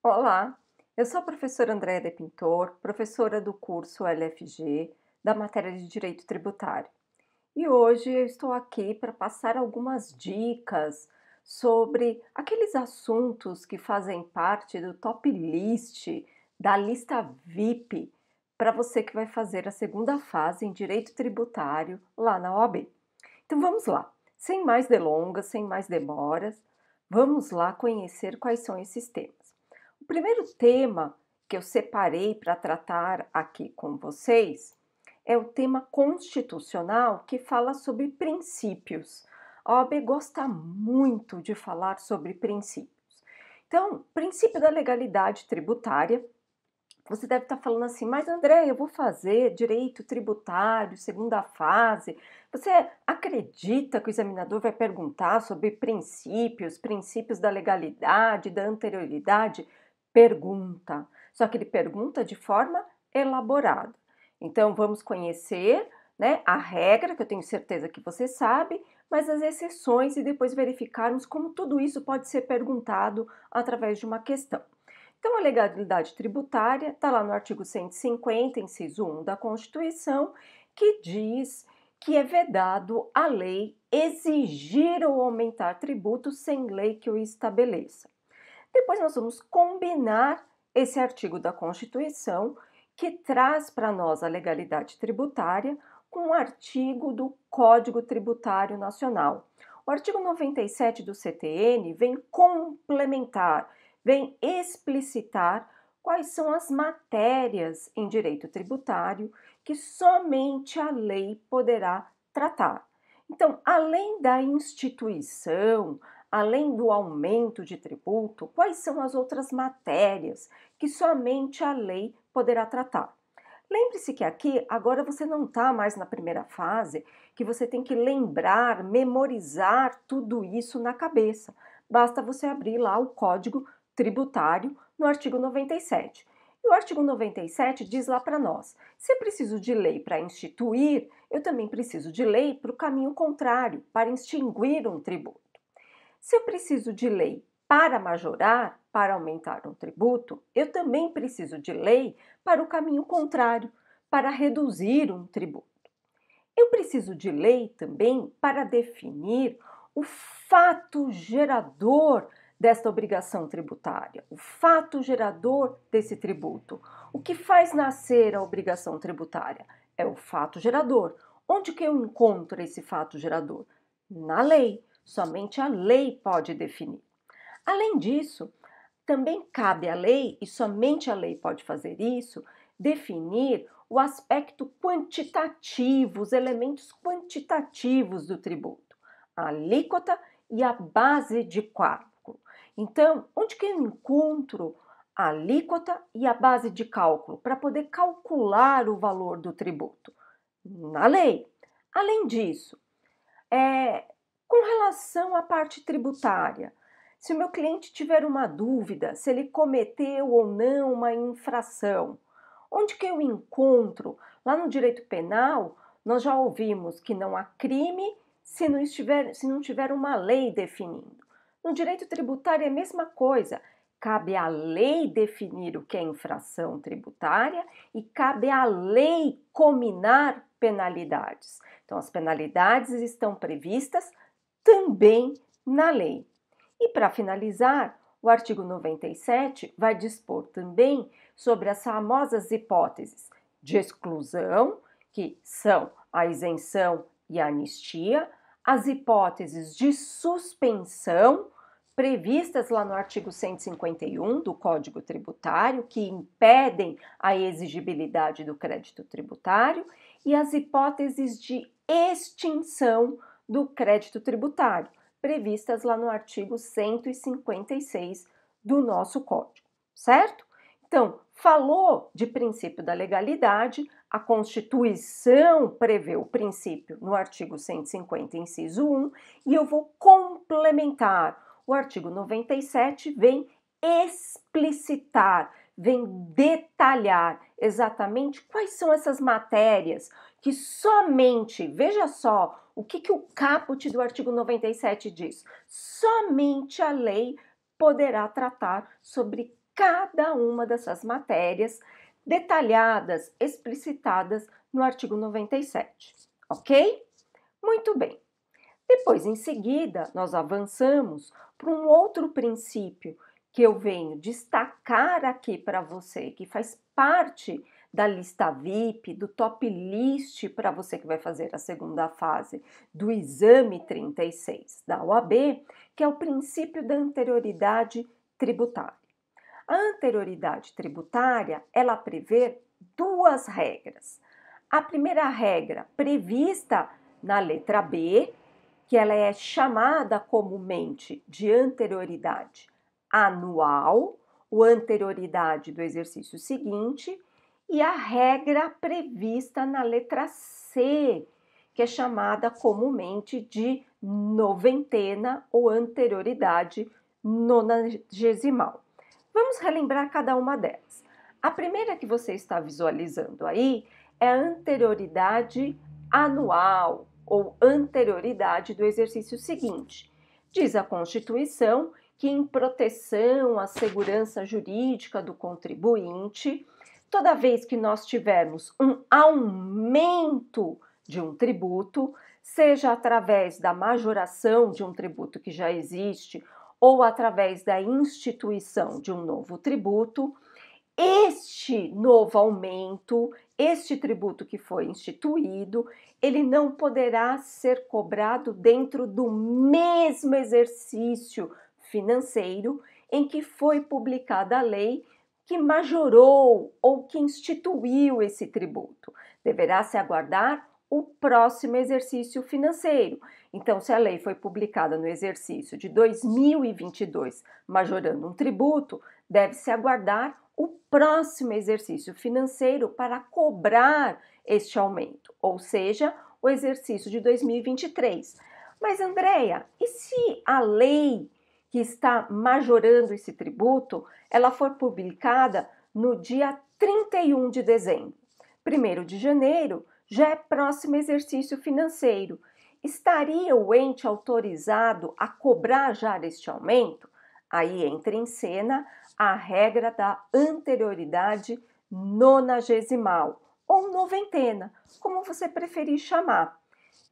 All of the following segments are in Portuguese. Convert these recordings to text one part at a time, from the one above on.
Olá, eu sou a professora Andréia de Pintor, professora do curso LFG da matéria de Direito Tributário. E hoje eu estou aqui para passar algumas dicas sobre aqueles assuntos que fazem parte do top list, da lista VIP, para você que vai fazer a segunda fase em Direito Tributário lá na OAB. Então vamos lá, sem mais delongas, sem mais demoras, vamos lá conhecer quais são esses temas. O primeiro tema que eu separei para tratar aqui com vocês é o tema constitucional que fala sobre princípios. A OAB gosta muito de falar sobre princípios. Então, princípio da legalidade tributária. Você deve estar falando assim, mas André, eu vou fazer direito tributário, segunda fase. Você acredita que o examinador vai perguntar sobre princípios, princípios da legalidade, da anterioridade? Pergunta. Só que ele pergunta de forma elaborada. Então vamos conhecer, né, a regra, que eu tenho certeza que você sabe, mas as exceções e depois verificarmos como tudo isso pode ser perguntado através de uma questão. Então, a legalidade tributária está lá no artigo 150, inciso 1 da Constituição, que diz que é vedado a lei exigir ou aumentar tributos sem lei que o estabeleça. Depois nós vamos combinar esse artigo da Constituição que traz para nós a legalidade tributária com o artigo do Código Tributário Nacional. O artigo 97 do CTN vem complementar, vem explicitar quais são as matérias em direito tributário que somente a lei poderá tratar. Então, além da instituição, além do aumento de tributo, quais são as outras matérias que somente a lei poderá tratar? Lembre-se que aqui agora você não está mais na primeira fase, que você tem que lembrar, memorizar tudo isso na cabeça. Basta você abrir lá o Código Tributário no artigo 97. E o artigo 97 diz lá para nós: se eu preciso de lei para instituir, eu também preciso de lei para o caminho contrário, para extinguir um tributo. Se eu preciso de lei para majorar, para aumentar um tributo, eu também preciso de lei para o caminho contrário, para reduzir um tributo. Eu preciso de lei também para definir o fato gerador desta obrigação tributária, o fato gerador desse tributo. O que faz nascer a obrigação tributária é o fato gerador. Onde que eu encontro esse fato gerador? Na lei. Somente a lei pode definir. Além disso, também cabe à lei, e somente a lei pode fazer isso, definir o aspecto quantitativo, os elementos quantitativos do tributo, a alíquota e a base de cálculo. Então, onde que eu encontro a alíquota e a base de cálculo para poder calcular o valor do tributo? Na lei. Além disso, com relação à parte tributária, se o meu cliente tiver uma dúvida se ele cometeu ou não uma infração, onde que eu encontro? Lá no direito penal, nós já ouvimos que não há crime se não tiver uma lei definindo. No direito tributário é a mesma coisa. Cabe à lei definir o que é infração tributária e cabe à lei cominar penalidades. Então, as penalidades estão previstas também na lei. E para finalizar, o artigo 97 vai dispor também sobre as famosas hipóteses de exclusão, que são a isenção e a anistia, as hipóteses de suspensão, previstas lá no artigo 151 do Código Tributário, que impedem a exigibilidade do crédito tributário, e as hipóteses de extinção do crédito tributário, previstas lá no artigo 156 do nosso Código, certo? Então, falou de princípio da legalidade, a Constituição prevê o princípio no artigo 150, inciso 1, e eu vou complementar. O artigo 97 vem explicitar, vem detalhar exatamente quais são essas matérias que somente, veja só, o que o caput do artigo 97 diz? Somente a lei poderá tratar sobre cada uma dessas matérias detalhadas, explicitadas no artigo 97, ok? Muito bem. Depois, em seguida, nós avançamos para um outro princípio que eu venho destacar aqui para você, que faz parte da lista VIP, do top list para você que vai fazer a segunda fase do exame 36 da OAB, que é o princípio da anterioridade tributária. A anterioridade tributária, ela prevê duas regras. A primeira regra prevista na letra B, que ela é chamada comumente de anterioridade anual, ou anterioridade do exercício seguinte, e a regra prevista na letra C, que é chamada comumente de noventena ou anterioridade nonagesimal. Vamos relembrar cada uma delas. A primeira que você está visualizando aí é a anterioridade anual ou anterioridade do exercício seguinte. Diz a Constituição que, em proteção à segurança jurídica do contribuinte, toda vez que nós tivermos um aumento de um tributo, seja através da majoração de um tributo que já existe ou através da instituição de um novo tributo, este novo aumento, este tributo que foi instituído, ele não poderá ser cobrado dentro do mesmo exercício financeiro em que foi publicada a lei que majorou ou que instituiu esse tributo. Deverá se aguardar o próximo exercício financeiro. Então, se a lei foi publicada no exercício de 2022, majorando um tributo, deve-se aguardar o próximo exercício financeiro para cobrar este aumento, ou seja, o exercício de 2023. Mas, Andréia, e se a lei que está majorando esse tributo, ela for publicada no dia 31 de dezembro? 1º de janeiro já é próximo exercício financeiro. Estaria o ente autorizado a cobrar já este aumento? Aí entra em cena a regra da anterioridade nonagesimal ou noventena, como você preferir chamar.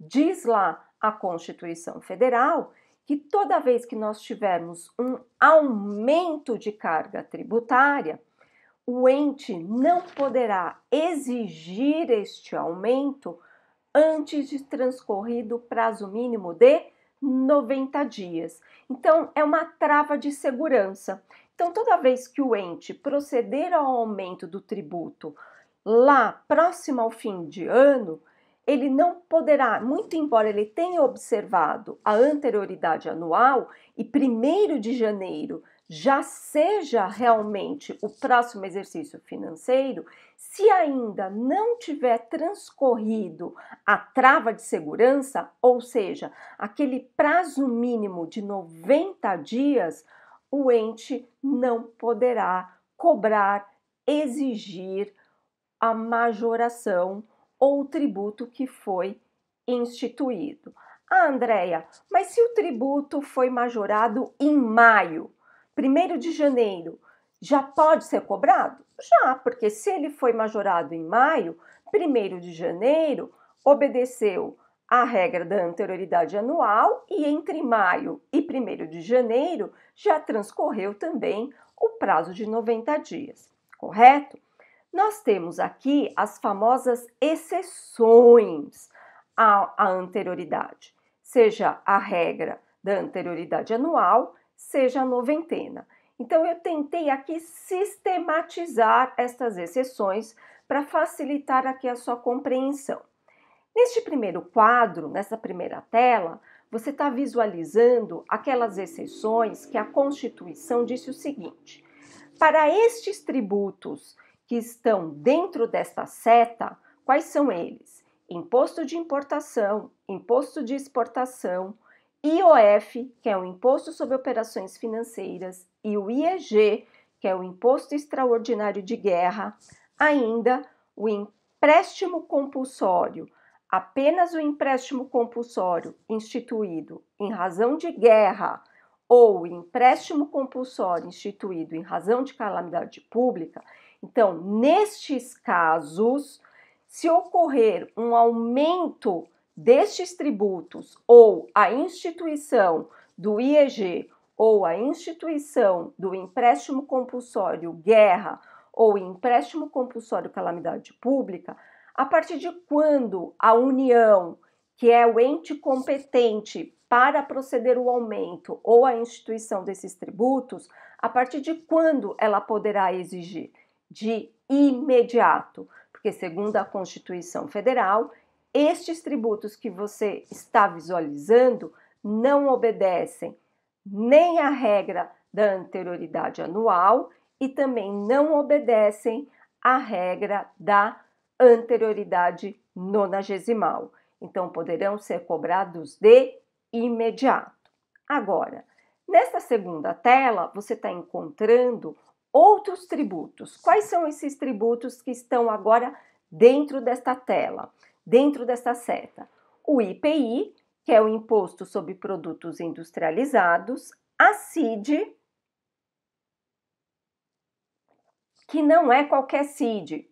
Diz lá a Constituição Federal que toda vez que nós tivermos um aumento de carga tributária, o ente não poderá exigir este aumento antes de transcorrido o prazo mínimo de 90 dias. Então, é uma trava de segurança. Então, toda vez que o ente proceder ao aumento do tributo lá próximo ao fim de ano, ele não poderá, muito embora ele tenha observado a anterioridade anual e 1º de janeiro já seja realmente o próximo exercício financeiro, se ainda não tiver transcorrido a trava de segurança, ou seja, aquele prazo mínimo de 90 dias, o ente não poderá cobrar, exigir a majoração ou o tributo que foi instituído. Ah, Andréia, mas se o tributo foi majorado em maio, 1º de janeiro, já pode ser cobrado? Já, porque se ele foi majorado em maio, 1º de janeiro obedeceu à regra da anterioridade anual e entre maio e 1º de janeiro já transcorreu também o prazo de 90 dias, correto? Nós temos aqui as famosas exceções à anterioridade, seja a regra da anterioridade anual, seja a noventena. Então, eu tentei aqui sistematizar estas exceções para facilitar aqui a sua compreensão. Neste primeiro quadro, nessa primeira tela, você está visualizando aquelas exceções que a Constituição disse o seguinte: para estes tributos que estão dentro desta seta, quais são eles? Imposto de importação, imposto de exportação, IOF, que é o Imposto sobre Operações Financeiras, e o IEG, que é o Imposto Extraordinário de Guerra, ainda o empréstimo compulsório, apenas o empréstimo compulsório instituído em razão de guerra ou empréstimo compulsório instituído em razão de calamidade pública, então, nestes casos, se ocorrer um aumento destes tributos ou a instituição do IEG ou a instituição do empréstimo compulsório guerra ou empréstimo compulsório calamidade pública, a partir de quando a União, que é o ente competente para proceder o aumento ou a instituição desses tributos, a partir de quando ela poderá exigir? De imediato, porque segundo a Constituição Federal, estes tributos que você está visualizando não obedecem nem à regra da anterioridade anual e também não obedecem à regra da anterioridade nonagesimal. Então, poderão ser cobrados de imediato. Agora, nesta segunda tela, você está encontrando outros tributos. Quais são esses tributos que estão agora dentro desta tela, dentro desta seta? O IPI, que é o Imposto sobre Produtos Industrializados, a CID, que não é qualquer CID,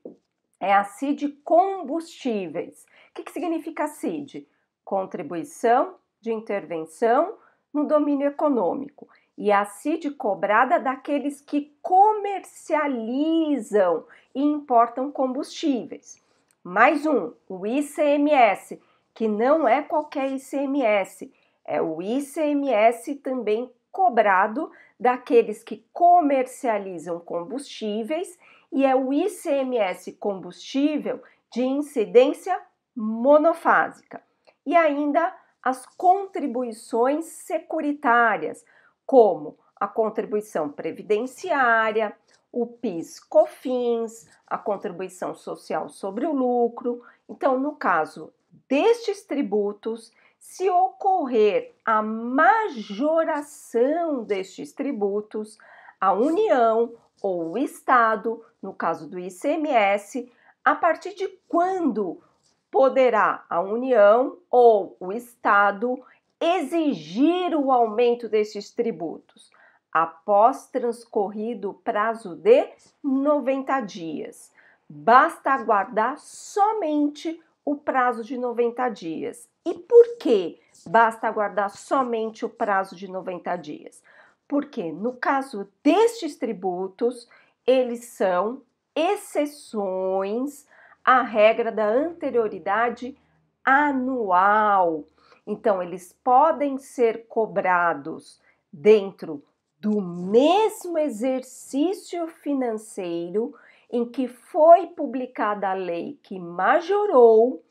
é a CID Combustíveis. O que significa CID? Contribuição de intervenção no domínio econômico. E a CID cobrada daqueles que comercializam e importam combustíveis. Mais um, o ICMS, que não é qualquer ICMS, é o ICMS também cobrado daqueles que comercializam combustíveis e é o ICMS combustível de incidência monofásica. E ainda as contribuições securitárias, como a contribuição previdenciária, o PIS/COFINS, a contribuição social sobre o lucro. Então, no caso destes tributos, se ocorrer a majoração destes tributos, a União ou o Estado, no caso do ICMS, a partir de quando poderá a União ou o Estado exigir o aumento desses tributos? Após transcorrido o prazo de 90 dias. Basta aguardar somente o prazo de 90 dias. E por que basta aguardar somente o prazo de 90 dias? Porque no caso destes tributos, eles são exceções à regra da anterioridade anual. Então, eles podem ser cobrados dentro do mesmo exercício financeiro em que foi publicada a lei que majorou,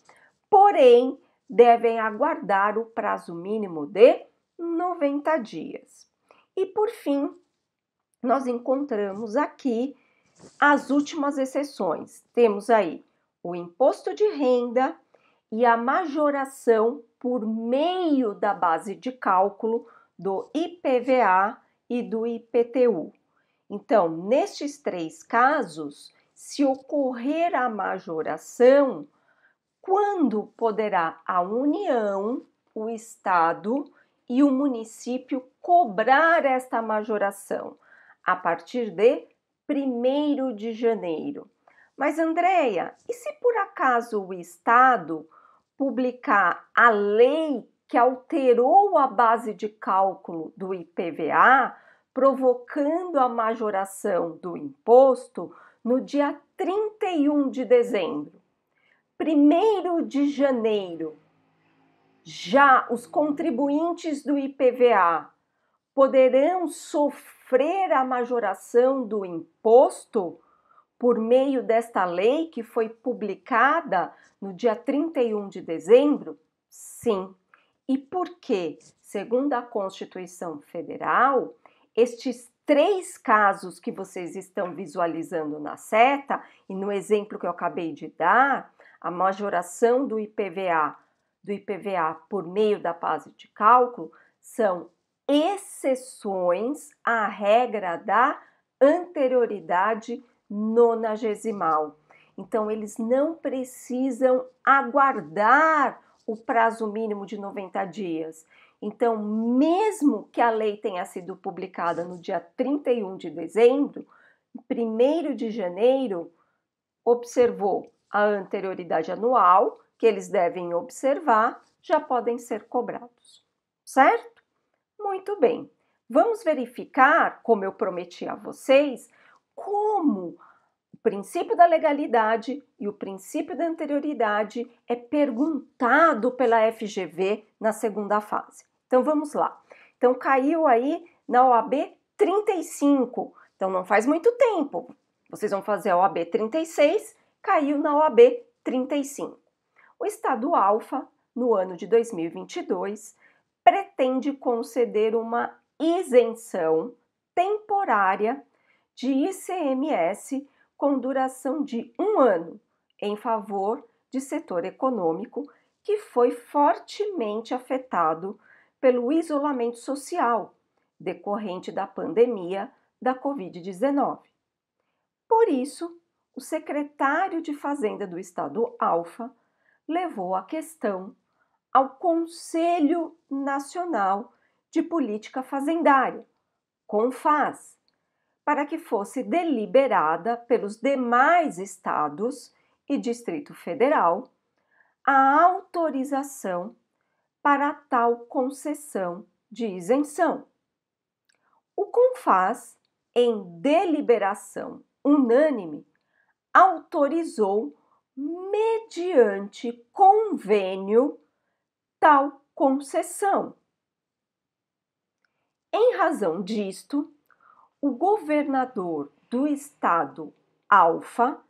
porém, devem aguardar o prazo mínimo de 90 dias. E, por fim, nós encontramos aqui as últimas exceções. Temos aí o imposto de renda e a majoração por meio da base de cálculo do IPVA e do IPTU. Então, nestes três casos, se ocorrer a majoração, quando poderá a União, o Estado e o município cobrar esta majoração? A partir de 1º de janeiro. Mas, Andréia, e se por acaso o Estado publicar a lei que alterou a base de cálculo do IPVA, provocando a majoração do imposto no dia 31 de dezembro? 1º de janeiro, já os contribuintes do IPVA poderão sofrer a majoração do imposto por meio desta lei que foi publicada no dia 31 de dezembro? Sim. E por quê? Segundo a Constituição Federal, estes três casos que vocês estão visualizando na seta e no exemplo que eu acabei de dar, a majoração do IPVA por meio da base de cálculo, são exceções à regra da anterioridade nonagesimal. Então, eles não precisam aguardar o prazo mínimo de 90 dias. Então, mesmo que a lei tenha sido publicada no dia 31 de dezembro, 1º de janeiro, observou a anterioridade anual, que eles devem observar, já podem ser cobrados, certo? Muito bem. Vamos verificar, como eu prometi a vocês, como o princípio da legalidade e o princípio da anterioridade é perguntado pela FGV na segunda fase. Então vamos lá. Então caiu aí na OAB 35. Então não faz muito tempo. Vocês vão fazer a OAB 36, caiu na OAB 35. O Estado Alfa, no ano de 2022, pretende conceder uma isenção temporária de ICMS com duração de 1 ano em favor de setor econômico que foi fortemente afetado pelo isolamento social decorrente da pandemia da Covid-19. Por isso, o secretário de Fazenda do Estado Alfa levou a questão ao Conselho Nacional de Política Fazendária, CONFAS, para que fosse deliberada pelos demais estados e Distrito Federal a autorização para tal concessão de isenção. O CONFAS, em deliberação unânime, autorizou, mediante convênio, tal concessão. Em razão disto, o governador do estado Alfa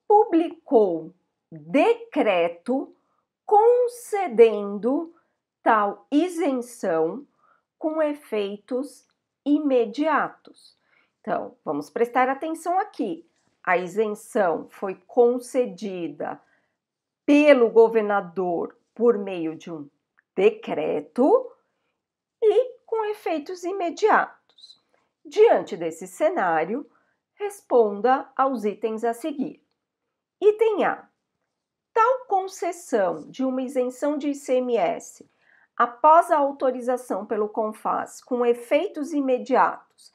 publicou decreto concedendo tal isenção com efeitos imediatos. Então, vamos prestar atenção aqui. A isenção foi concedida pelo governador por meio de um decreto e com efeitos imediatos. Diante desse cenário, responda aos itens a seguir. Item A. Tal concessão de uma isenção de ICMS após a autorização pelo CONFAS com efeitos imediatos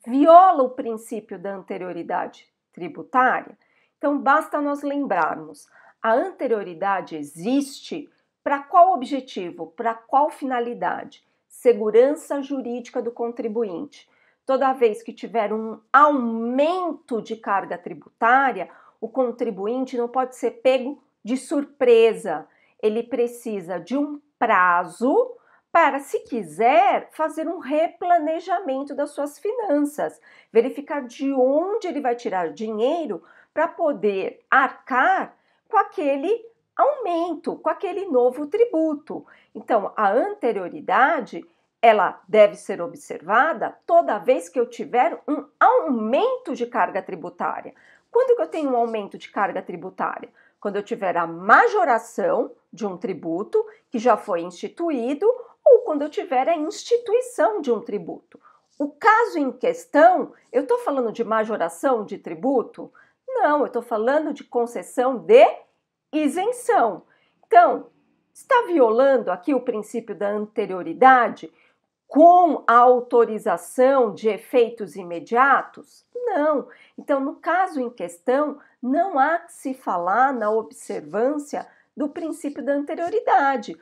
viola o princípio da anterioridade tributária? Então, basta nós lembrarmos, a anterioridade existe para qual objetivo, para qual finalidade? Segurança jurídica do contribuinte. Toda vez que tiver um aumento de carga tributária, o contribuinte não pode ser pego de surpresa. Ele precisa de um prazo para, se quiser, fazer um replanejamento das suas finanças, verificar de onde ele vai tirar dinheiro para poder arcar com aquele aumento, com aquele novo tributo. Então, a anterioridade, ela deve ser observada toda vez que eu tiver um aumento de carga tributária. Quando que eu tenho um aumento de carga tributária? Quando eu tiver a majoração de um tributo que já foi instituído ou quando eu tiver a instituição de um tributo. O caso em questão, eu estou falando de majoração de tributo? Não, eu estou falando de concessão de isenção. Então, está violando aqui o princípio da anterioridade com a autorização de efeitos imediatos? Não. Então, no caso em questão, não há que se falar na observância do princípio da anterioridade.